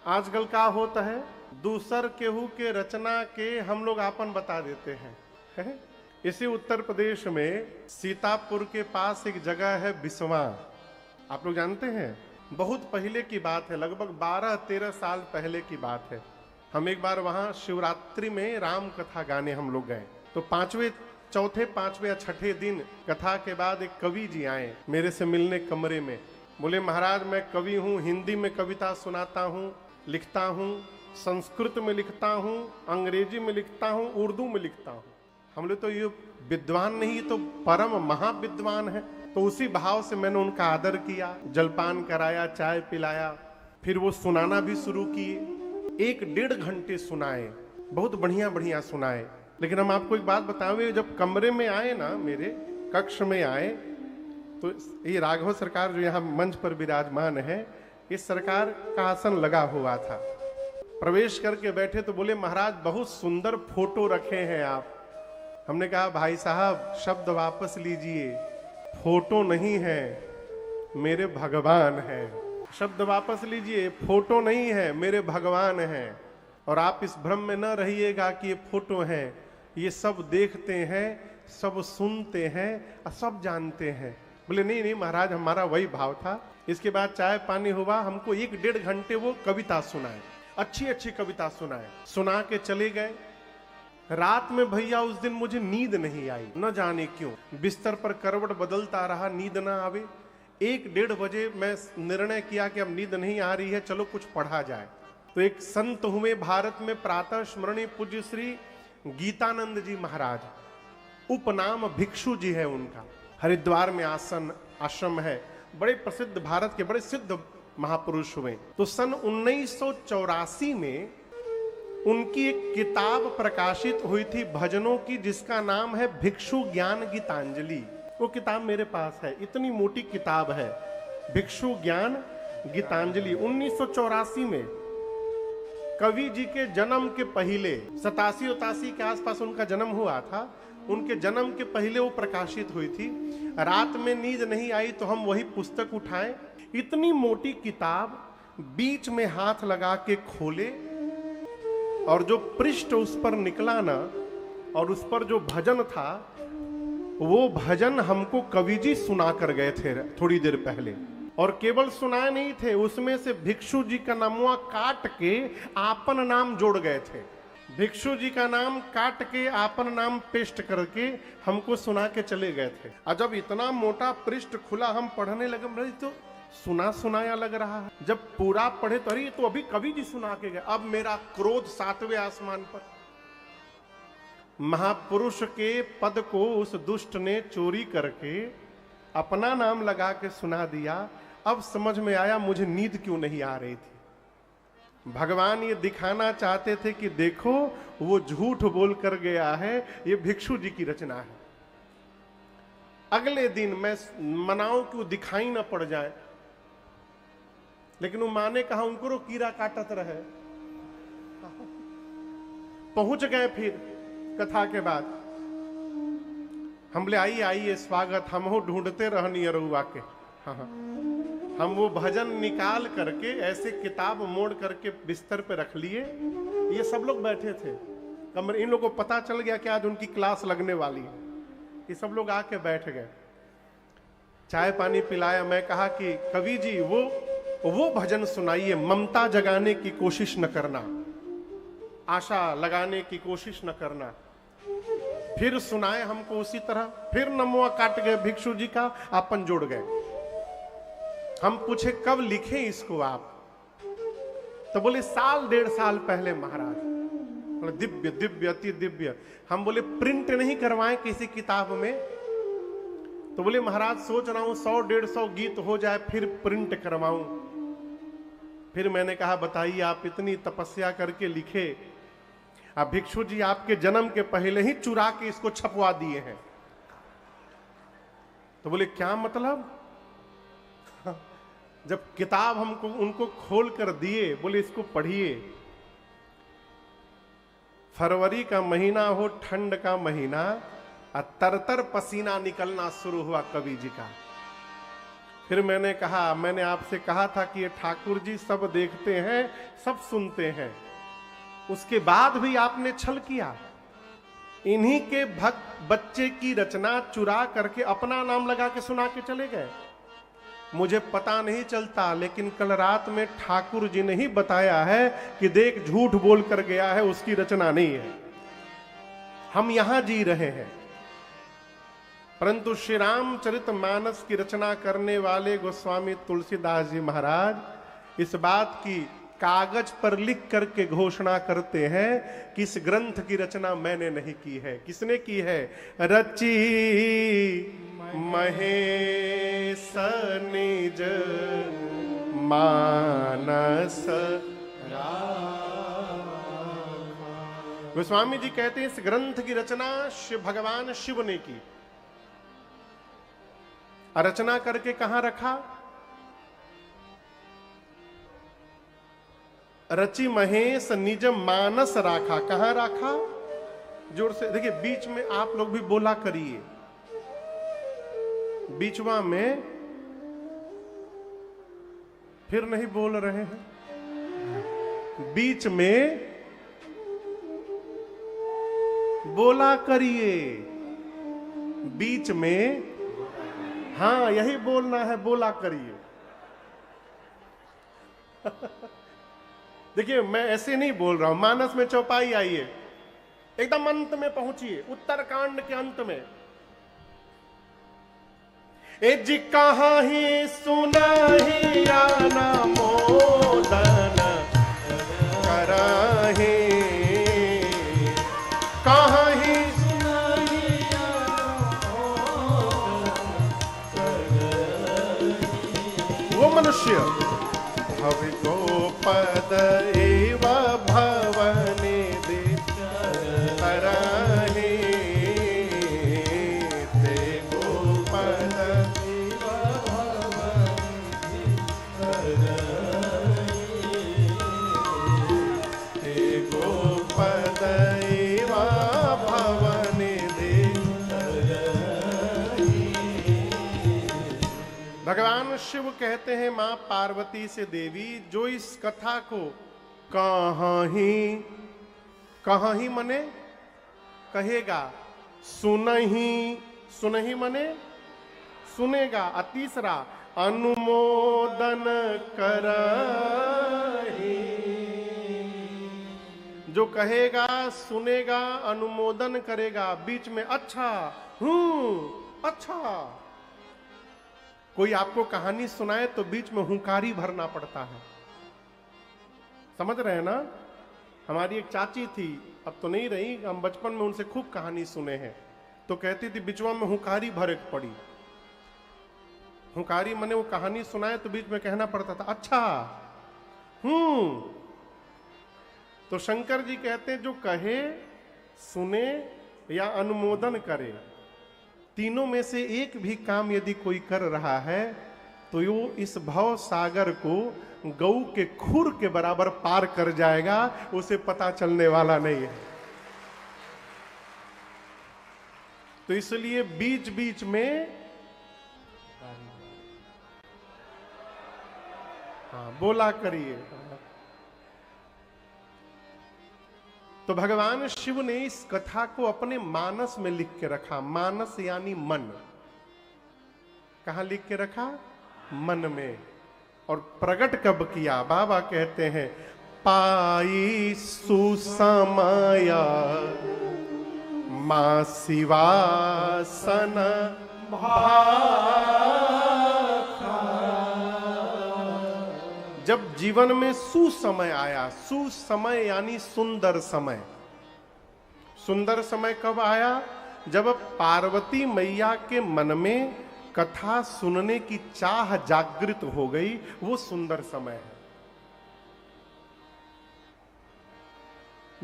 आजकल का होता है, दूसर केहू के रचना के हम लोग आपन बता देते हैं। इसी उत्तर प्रदेश में सीतापुर के पास एक जगह है बिस्वा। आप लोग जानते हैं, बहुत पहले की बात है, लगभग 12-13 साल पहले की बात है। हम एक बार वहां शिवरात्रि में राम कथा गाने हम लोग गए। तो चौथे पांचवें या छठे दिन कथा के बाद एक कवि जी आए मेरे से मिलने कमरे में। बोले, महाराज मैं कवि हूँ, हिंदी में कविता सुनाता हूँ, लिखता हूँ, संस्कृत में लिखता हूँ, अंग्रेजी में लिखता हूँ, उर्दू में लिखता हूँ। हम लोग तो ये विद्वान नहीं तो परम महाविद्वान है। तो उसी भाव से मैंने उनका आदर किया, जलपान कराया, चाय पिलाया, फिर वो सुनाना भी शुरू किए। 1-1.5 घंटे सुनाए, बहुत बढ़िया बढ़िया सुनाए। लेकिन हम आपको एक बात बताएं, जब कमरे में आए ना, मेरे कक्ष में आए, तो ये राघव सरकार जो यहाँ मंच पर विराजमान है, इस सरकार का आसन लगा हुआ था। प्रवेश करके बैठे तो बोले, महाराज बहुत सुंदर फोटो रखे हैं आप। हमने कहा, भाई साहब शब्द वापस लीजिए, फोटो नहीं है, मेरे भगवान है। शब्द वापस लीजिए, फोटो नहीं है, मेरे भगवान है। और आप इस भ्रम में न रहिएगा कि ये फोटो है। ये सब देखते हैं, सब सुनते हैं और सब जानते हैं। बोले, नहीं नहीं महाराज, हमारा वही भाव था। इसके बाद चाय पानी हुआ, हमको 1-1.5 घंटे वो कविता सुनाए, अच्छी अच्छी कविता सुनाए, सुना के चले गए। रात में भैया उस दिन मुझे नींद नहीं आई, न जाने क्यों। बिस्तर पर करवट बदलता रहा, नींद ना आवे। 1-1.5 बजे मैं निर्णय किया कि अब नींद नहीं आ रही है, चलो कुछ पढ़ा जाए। तो एक संत हुए भारत में, प्रातः स्मरणीय पूज्य श्री गीतानंद जी महाराज, उपनाम भिक्षु जी है उनका। हरिद्वार में आश्रम है, बड़े प्रसिद्ध, भारत के बड़े सिद्ध महापुरुष हुए। तो सन 1984 में उनकी एक किताब प्रकाशित हुई थी भजनों की, जिसका नाम है भिक्षु ज्ञान गीतांजलि। वो किताब मेरे पास है, इतनी मोटी किताब है, भिक्षु ज्ञान गीतांजलि। 1984 में कवि जी के जन्म के पहले, 87-88 के आसपास उनका जन्म हुआ था। उनके जन्म के पहले वो प्रकाशित हुई थी। रात में नींद नहीं आई तो हम वही पुस्तक उठाए, इतनी मोटी किताब, बीच में हाथ लगा के खोले, और जो पृष्ठ उस पर निकला ना, और उस पर जो भजन था, वो भजन हमको कवि जी सुना कर गए थे थोड़ी देर पहले। और केवल सुनाए नहीं थे, उसमें से भिक्षु जी का नामुआ काट के आपन नाम जोड़ गए थे। भिक्षु जी का नाम काट के आपन नाम पेस्ट करके हमको सुना के चले गए थे। और जब इतना मोटा पृष्ठ खुला, हम पढ़ने लगे, तो सुना सुनाया लग रहा है। जब पूरा पढ़े तो अरे तो अभी कवि जी सुना के गए। अब मेरा क्रोध 7वें आसमान पर। महापुरुष के पद को उस दुष्ट ने चोरी करके अपना नाम लगा के सुना दिया। अब समझ में आया मुझे नींद क्यों नहीं आ रही थी। भगवान ये दिखाना चाहते थे कि देखो वो झूठ बोल कर गया है, ये भिक्षु जी की रचना है। अगले दिन मैं मनाऊं कि वो दिखाई ना पड़ जाए, लेकिन वो माँ ने कहा उनको कीड़ा काटत रहे। पहुंच गए फिर कथा के बाद। हम बोले, आइए आइए, स्वागत, हम हो ढूंढते रहनी अरुआ के। हाँ, हम वो भजन निकाल करके ऐसे किताब मोड़ करके बिस्तर पे रख लिए। ये सब लोग बैठे थे कमरे, इन लोगों को पता चल गया कि आज उनकी क्लास लगने वाली है। ये सब लोग आके बैठ गए, चाय पानी पिलाया। मैं कहा कि कवि जी वो भजन सुनाइए, ममता जगाने की कोशिश न करना, आशा लगाने की कोशिश न करना। फिर सुनाए हमको उसी तरह, फिर नमुआ काट गए भिक्षु जी का, आपन जोड़ गए। हम पूछे कब लिखे इसको आप? तो बोले 1.5 साल पहले महाराज। बोले दिव्य दिव्य अति दिव्य। हम बोले प्रिंट नहीं करवाएं किसी किताब में? तो बोले महाराज सोच रहा हूं 100-150 गीत हो जाए फिर प्रिंट करवाऊं। फिर मैंने कहा बताइए, आप इतनी तपस्या करके लिखे, अब भिक्षु जी आपके जन्म के पहले ही चुरा के इसको छपवा दिए हैं। तो बोले क्या मतलब? जब किताब हमको उनको खोल कर दिए, बोले इसको पढ़िए। फरवरी का महीना हो, ठंड का महीना, तरतर पसीना निकलना शुरू हुआ कवि जी का। फिर मैंने आपसे कहा था कि ये ठाकुर जी सब देखते हैं, सब सुनते हैं, उसके बाद भी आपने छल किया। इन्हीं के भक्त बच्चे की रचना चुरा करके अपना नाम लगा के सुना के चले गए। मुझे पता नहीं चलता, लेकिन कल रात में ठाकुर जी ने ही बताया है कि देख झूठ बोल कर गया है, उसकी रचना नहीं है। हम यहां जी रहे हैं, परंतु श्री रामचरित मानस की रचना करने वाले गोस्वामी तुलसीदास जी महाराज इस बात की कागज पर लिख करके घोषणा करते हैं कि इस ग्रंथ की रचना मैंने नहीं की है। किसने की है? रची महेश निज मानस। गोस्वामी जी कहते हैं इस ग्रंथ की रचना भगवान शिव ने की। रचना करके कहां रखा? रचि महेश निज मानस राखा। कहां राखा? जोर से देखिए, बीच में आप लोग भी बोला करिए। बीचवा में फिर नहीं बोल रहे हैं, बीच में बोला करिए। बीच में, हाँ यही बोलना है, बोला करिए। देखिए मैं ऐसे नहीं बोल रहा हूं। मानस में चौपाई आइए, एकदम अंत में पहुंचिए, उत्तरकांड के अंत में। ए जी कहां ही सुनाही आना मोदन कराही, कहां ही सुनाही वो मनुष्य भव गोपद एव भवने दे कराहे, ते गोपद एव भवने ते गोपद एव भवने दे। भगवान शिव कहते हैं मां पार्वती से, देवी जो इस कथा को कहां ही मने कहेगा, सुनही मने सुनेगा, तीसरा अनुमोदन करही। जो कहेगा, सुनेगा, अनुमोदन करेगा, बीच में अच्छा अच्छा। कोई आपको कहानी सुनाए तो बीच में हुंकारी भरना पड़ता है, समझ रहे हैं ना? हमारी एक चाची थी, अब तो नहीं रही, हम बचपन में उनसे खूब कहानी सुने हैं। तो कहती थी बिचवा में हुंकारी भरे पड़ी। हुंकारी मने वो कहानी सुनाए तो बीच में कहना पड़ता था अच्छा तो शंकर जी कहते हैं जो कहे, सुने या अनुमोदन करे, तीनों में से एक भी काम यदि कोई कर रहा है तो वो इस भव सागर को गऊ के खुर के बराबर पार कर जाएगा, उसे पता चलने वाला नहीं है। तो इसलिए बीच बीच में बोला करिए। तो भगवान शिव ने इस कथा को अपने मानस में लिख के रखा। मानस यानी मन। कहां लिख के रखा? मन में। और प्रकट कब किया? बाबा कहते हैं पाई सुसमय मां शिवासन जब जीवन में सुसमय आया। सुसमय यानी सुंदर समय। सुंदर समय कब आया? जब पार्वती मैया के मन में कथा सुनने की चाह जागृत हो गई, वो सुंदर समय है।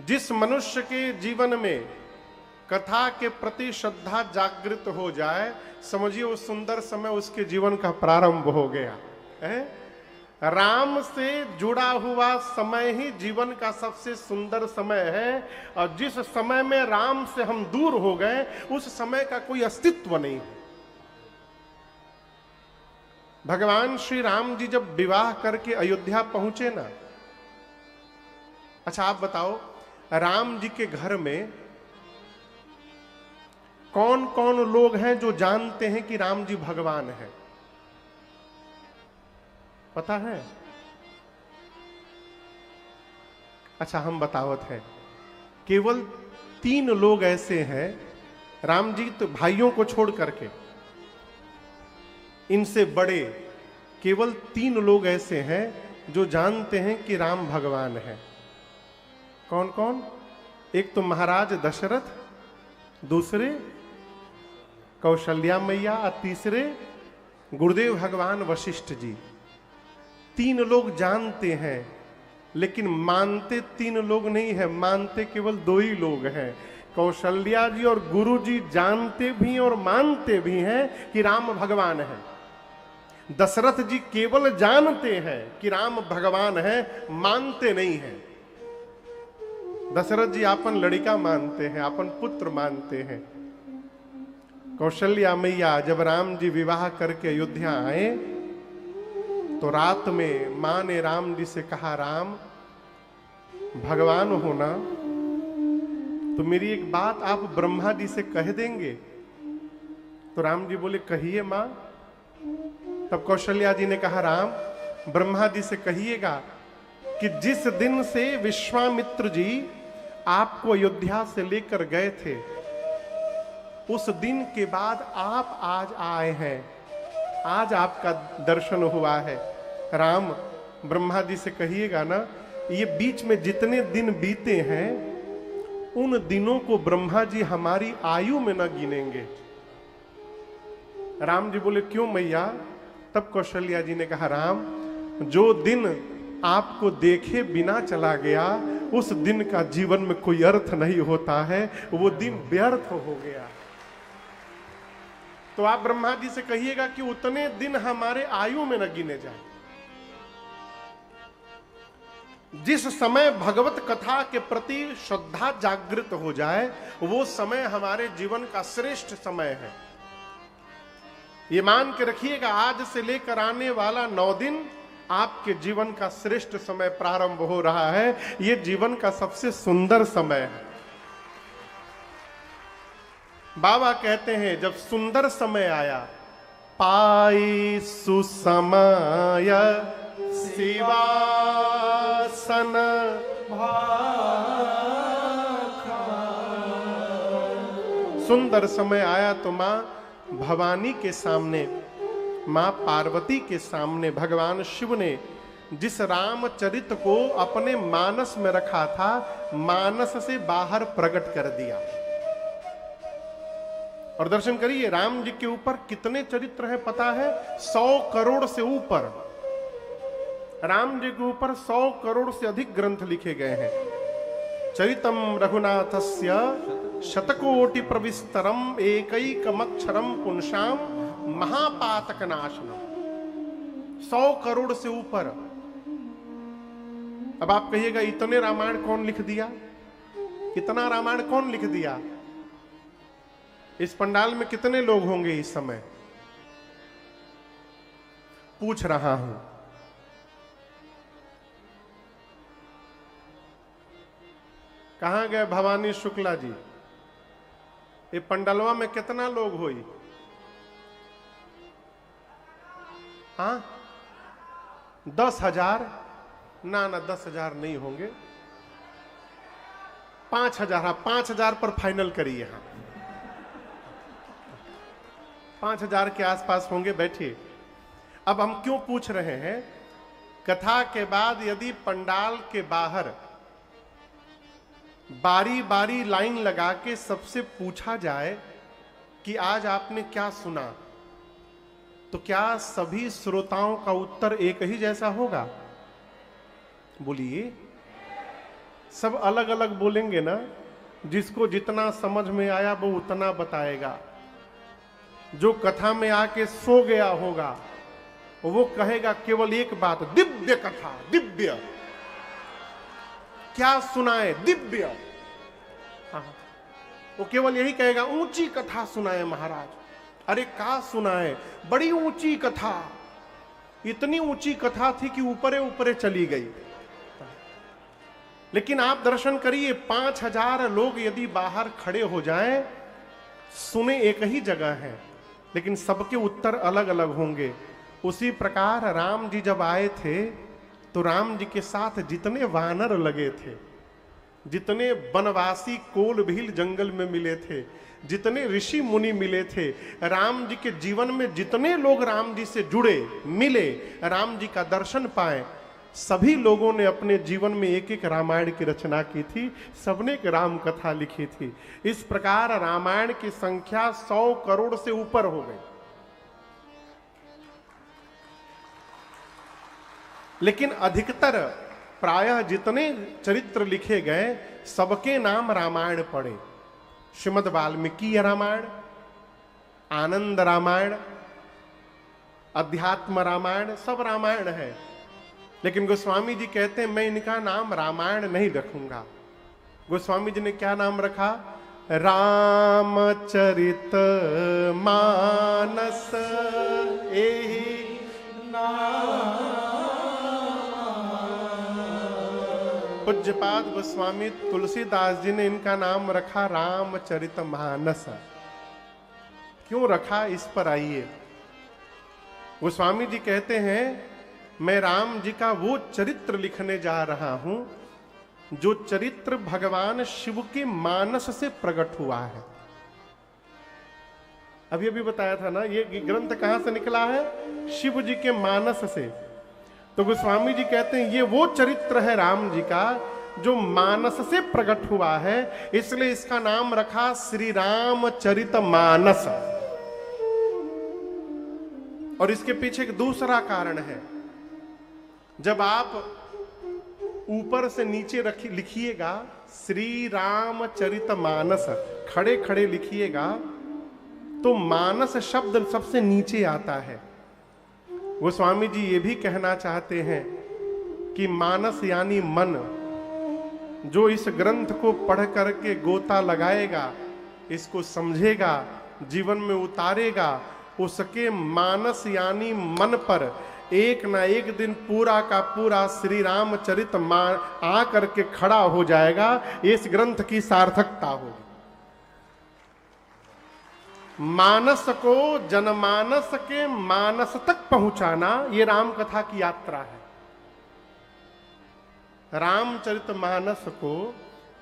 जिस मनुष्य के जीवन में कथा के प्रति श्रद्धा जागृत हो जाए, समझिए वो सुंदर समय उसके जीवन का प्रारंभ हो गया है। राम से जुड़ा हुआ समय ही जीवन का सबसे सुंदर समय है। और जिस समय में राम से हम दूर हो गए, उस समय का कोई अस्तित्व नहीं है। भगवान श्री राम जी जब विवाह करके अयोध्या पहुंचे ना, अच्छा आप बताओ, राम जी के घर में कौन कौन लोग हैं जो जानते हैं कि राम जी भगवान हैं? पता है? अच्छा हम बतावत हैं, केवल 3 लोग ऐसे हैं, राम जी तो भाइयों को छोड़ करके, इनसे बड़े केवल 3 लोग ऐसे हैं जो जानते हैं कि राम भगवान है। कौन कौन? एक तो महाराज दशरथ, दूसरे कौशल्या मैया और तीसरे गुरुदेव भगवान वशिष्ठ जी। 3 लोग जानते हैं, लेकिन मानते 3 लोग नहीं है, मानते केवल 2 ही लोग हैं। कौशल्या जी और गुरु जी जानते भी और मानते भी हैं कि राम भगवान है। दशरथ जी केवल जानते हैं कि राम भगवान है, मानते नहीं हैं। दशरथ जी अपन लड़का मानते हैं, अपन पुत्र मानते हैं। कौशल्या मैया जब राम जी विवाह करके अयोध्या आए तो रात में मां ने राम जी से कहा, राम भगवान हो ना, तो मेरी एक बात आप ब्रह्मा जी से कह देंगे? तो राम जी बोले, कहिए मां। तब कौशल्या जी ने कहा, राम ब्रह्मा जी से कहिएगा कि जिस दिन से विश्वामित्र जी आपको अयोध्या से लेकर गए थे, उस दिन के बाद आप आज आए हैं, आज आपका दर्शन हुआ है। राम ब्रह्मा जी से कहिएगा ना, ये बीच में जितने दिन बीते हैं उन दिनों को ब्रह्मा जी हमारी आयु में न गिनेंगे। राम जी बोले, क्यों मैया? तब कौशल्या जी ने कहा, राम जो दिन आपको देखे बिना चला गया, उस दिन का जीवन में कोई अर्थ नहीं होता है, वो दिन व्यर्थ हो गया। तो आप ब्रह्मा जी से कहिएगा कि उतने दिन हमारे आयु में न गिने जाए। जिस समय भगवत कथा के प्रति श्रद्धा जागृत हो जाए, वो समय हमारे जीवन का श्रेष्ठ समय है। ये मान के रखिएगा, आज से लेकर आने वाला 9 दिन आपके जीवन का श्रेष्ठ समय प्रारंभ हो रहा है। ये जीवन का सबसे सुंदर समय है। बाबा कहते हैं, जब सुंदर समय आया, पाई सुसमय शिवासन सुंदर समय आया तो मां भवानी के सामने, मां पार्वती के सामने भगवान शिव ने जिस रामचरित को अपने मानस में रखा था, मानस से बाहर प्रकट कर दिया। और दर्शन करिए, राम जी के ऊपर कितने चरित्र हैं पता है? 100 करोड़ से ऊपर। राम जी के ऊपर 100 करोड़ से अधिक ग्रंथ लिखे गए हैं। चरितम रघुनाथस्य शतकोटि प्रविस्तरम एकैकमक्षरम पुंसाम महापातक नाशनम। 100 करोड़ से ऊपर। अब आप कहिएगा, इतने रामायण कौन लिख दिया? इतना रामायण कौन लिख दिया? इस पंडाल में कितने लोग होंगे इस समय? पूछ रहा हूं। कहां गए भवानी शुक्ला जी? ये पंडलवा में कितना लोग होई? हाँ, 10,000? ना 10,000 नहीं होंगे, 5,000। हाँ, 5,000 पर फाइनल करिए। हाँ, 5,000 के आसपास होंगे। बैठिए। अब हम क्यों पूछ रहे हैं? कथा के बाद यदि पंडाल के बाहर बारी बारी लाइन लगा के सबसे पूछा जाए कि आज आपने क्या सुना, तो क्या सभी श्रोताओं का उत्तर एक ही जैसा होगा? बोलिए। सब अलग अलग बोलेंगे ना। जिसको जितना समझ में आया वो उतना बताएगा। जो कथा में आके सो गया होगा वो कहेगा केवल एक बात, दिव्य कथा, दिव्य। क्या सुनाए? दिव्य। हाँ, वो केवल यही कहेगा, ऊंची कथा सुनाए महाराज। अरे का सुनाए? बड़ी ऊंची कथा। इतनी ऊंची कथा थी कि ऊपरे ऊपरे चली गई। लेकिन आप दर्शन करिए, 5000 लोग यदि बाहर खड़े हो जाएं, सुने एक ही जगह है लेकिन सबके उत्तर अलग अलग होंगे। उसी प्रकार राम जी जब आए थे तो राम जी के साथ जितने वानर लगे थे, जितने वनवासी कोल भील जंगल में मिले थे, जितने ऋषि मुनि मिले थे, राम जी के जीवन में जितने लोग राम जी से जुड़े, मिले, राम जी का दर्शन पाए, सभी लोगों ने अपने जीवन में एक एक रामायण की रचना की थी, सबने एक राम कथा लिखी थी। इस प्रकार रामायण की संख्या 100 करोड़ से ऊपर हो गई। लेकिन अधिकतर प्रायः जितने चरित्र लिखे गए सबके नाम रामायण पड़े। श्रीमद् वाल्मीकि रामायण, आनंद रामायण, अध्यात्म रामायण, सब रामायण है। लेकिन गोस्वामी जी कहते हैं मैं इनका नाम रामायण नहीं रखूंगा। गोस्वामी जी ने क्या नाम रखा? रामचरित मानस एहि नाम। पूज्यपाद गोस्वामी तुलसीदास जी ने इनका नाम रखा रामचरितमानस। क्यों रखा, इस पर आइए। गोस्वामी जी कहते हैं मैं राम जी का वो चरित्र लिखने जा रहा हूं जो चरित्र भगवान शिव के मानस से प्रकट हुआ है। अभी अभी बताया था ना, ये ग्रंथ कहां से निकला है? शिव जी के मानस से। तो गोस्वामी जी कहते हैं ये वो चरित्र है राम जी का जो मानस से प्रकट हुआ है, इसलिए इसका नाम रखा श्री रामचरित मानस। और इसके पीछे एक दूसरा कारण है। जब आप ऊपर से नीचे लिखिएगा श्री रामचरित मानस, खड़े खड़े लिखिएगा तो मानस शब्द सबसे नीचे आता है। वो स्वामी जी ये भी कहना चाहते हैं कि मानस यानी मन, जो इस ग्रंथ को पढ़ करके गोता लगाएगा, इसको समझेगा, जीवन में उतारेगा, उसके मानस यानी मन पर एक ना एक दिन पूरा का पूरा श्री रामचरित आ करके खड़ा हो जाएगा। इस ग्रंथ की सार्थकता होगी। मानस को जनमानस के मानस तक पहुंचाना, ये राम कथा की यात्रा है। रामचरित मानस को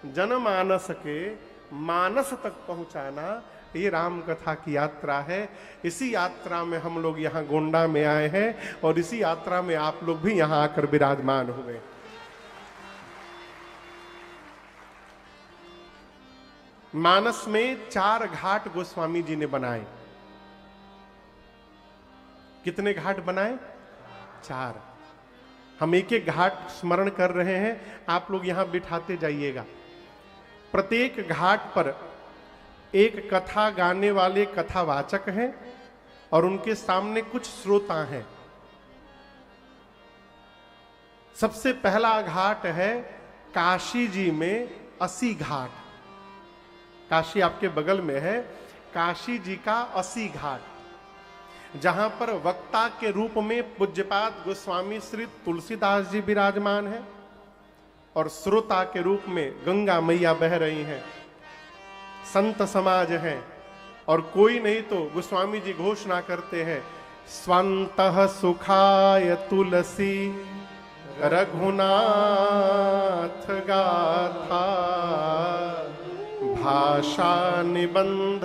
जनमानस के मानस तक पहुंचाना, ये राम कथा की यात्रा है। इसी यात्रा में हम लोग यहाँ गोंडा में आए हैं और इसी यात्रा में आप लोग भी यहाँ आकर विराजमान हुए। मानस में 4 घाट गोस्वामी जी ने बनाए। कितने घाट बनाए? 4। हम एक एक घाट स्मरण कर रहे हैं, आप लोग यहां बिठाते जाइएगा। प्रत्येक घाट पर एक कथा गाने वाले कथावाचक हैं और उनके सामने कुछ श्रोता हैं। सबसे पहला घाट है काशी जी में 80 घाट। काशी आपके बगल में है, काशी जी का 80 घाट, जहां पर वक्ता के रूप में पूज्यपाद गोस्वामी श्री तुलसीदास जी विराजमान है और श्रोता के रूप में गंगा मैया बह रही हैं, संत समाज हैं। और कोई नहीं तो गोस्वामी जी घोषणा करते हैं, स्वंतः सुखाय तुलसी रघुनाथ गाथा भाषा निबंध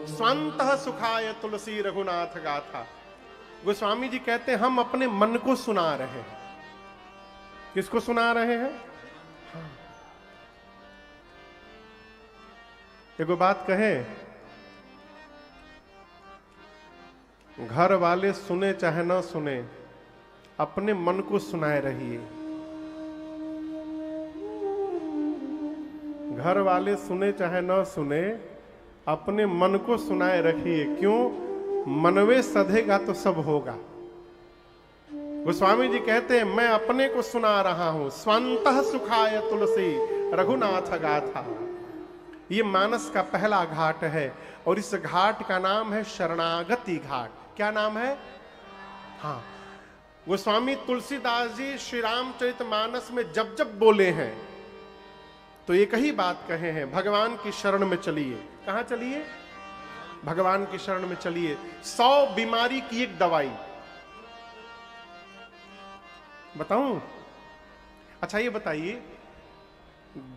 स्वंतः सुखाय तुलसी रघुनाथ गाथा। गोस्वामी जी कहते हैं हम अपने मन को सुना रहे हैं। किसको सुना रहे हैं? हाँ। एगो बात कहे, घर वाले सुने चाहे ना सुने, अपने मन को सुनाए रहिए। घर वाले सुने चाहे ना सुने, अपने मन को सुनाए रखिए। क्यों? मनवे सधेगा तो सब होगा। गोस्वामी जी कहते हैं मैं अपने को सुना रहा हूं, स्वंतः सुखाय तुलसी रघुनाथ गाथा। ये मानस का पहला घाट है और इस घाट का नाम है शरणागति घाट। क्या नाम है? हाँ, गोस्वामी तुलसीदास जी श्री रामचरितमानस में जब जब बोले हैं तो एक ही बात कहे हैं, भगवान की शरण में चलिए। कहां चलिए? भगवान की शरण में चलिए। 100 बीमारी की एक दवाई। बताऊं? अच्छा ये बताइए,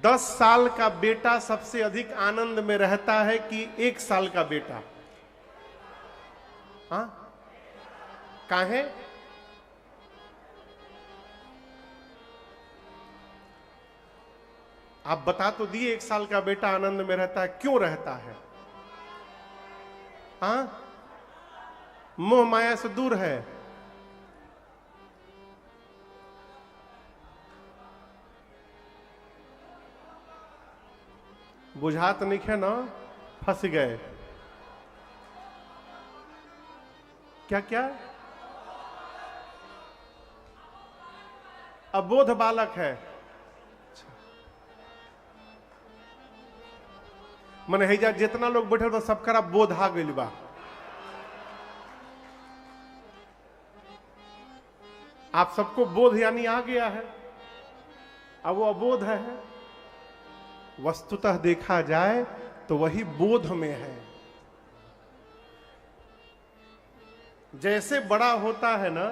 10 साल का बेटा सबसे अधिक आनंद में रहता है कि 1 साल का बेटा? हाँ, काहे? आप बता तो दिए, 1 साल का बेटा आनंद में रहता है, क्यों रहता है? हाँ, मोह माया से दूर है। बुझात नहीं है ना, फंस गए। क्या क्या? अबोध बालक है। मने हैजा जितना लोग बैठे तो सबका बोध आ गइल बा। आप सबको बोध यानी आ गया है, अब वो अबोध है। वस्तुतः देखा जाए तो वही बोध में है। जैसे बड़ा होता है ना,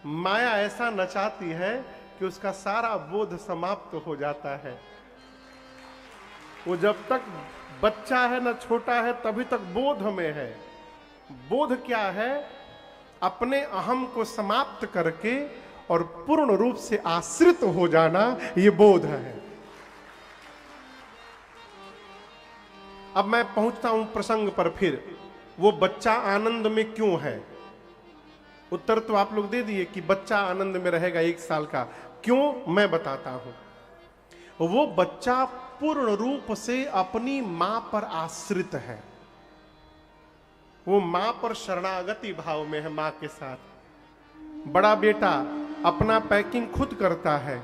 माया ऐसा नचाती है कि उसका सारा बोध समाप्त हो जाता है। वो जब तक बच्चा है ना, छोटा है, तभी तक बोध में है। बोध क्या है? अपने अहम को समाप्त करके और पूर्ण रूप से आश्रित हो जाना, ये बोध है। अब मैं पहुंचता हूं प्रसंग पर फिर। वो बच्चा आनंद में क्यों है? उत्तर तो आप लोग दे दिए कि बच्चा आनंद में रहेगा 1 साल का। क्यों? मैं बताता हूं। वो बच्चा पूर्ण रूप से अपनी मां पर आश्रित है। वो मां पर शरणागति भाव में है, मां के साथ। बड़ा बेटा अपना पैकिंग खुद करता है,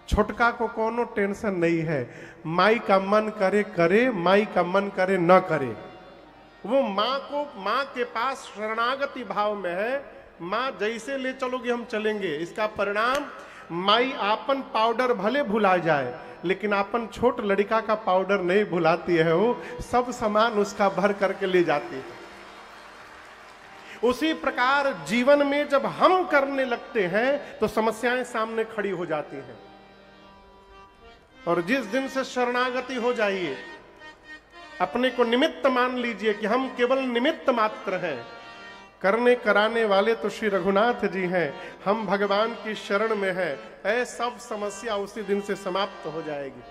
छोटका को कोनो टेंशन नहीं है। माई का मन करे करे, माई का मन करे न करे। वो मां के पास शरणागति भाव में है। मां जैसे ले चलोगे हम चलेंगे। इसका परिणाम, माई आपन पाउडर भले भुला जाए, लेकिन आपन छोट लड़का का पाउडर नहीं भुलाती है। वो सब सामान उसका भर करके ले जाती है। उसी प्रकार जीवन में जब हम करने लगते हैं तो समस्याएं सामने खड़ी हो जाती हैं। और जिस दिन से शरणागति हो जाइए, अपने को निमित्त मान लीजिए कि हम केवल निमित्त मात्र हैं, करने कराने वाले तो श्री रघुनाथ जी हैं, हम भगवान की शरण में हैं, सब समस्या उसी दिन से समाप्त हो जाएगी।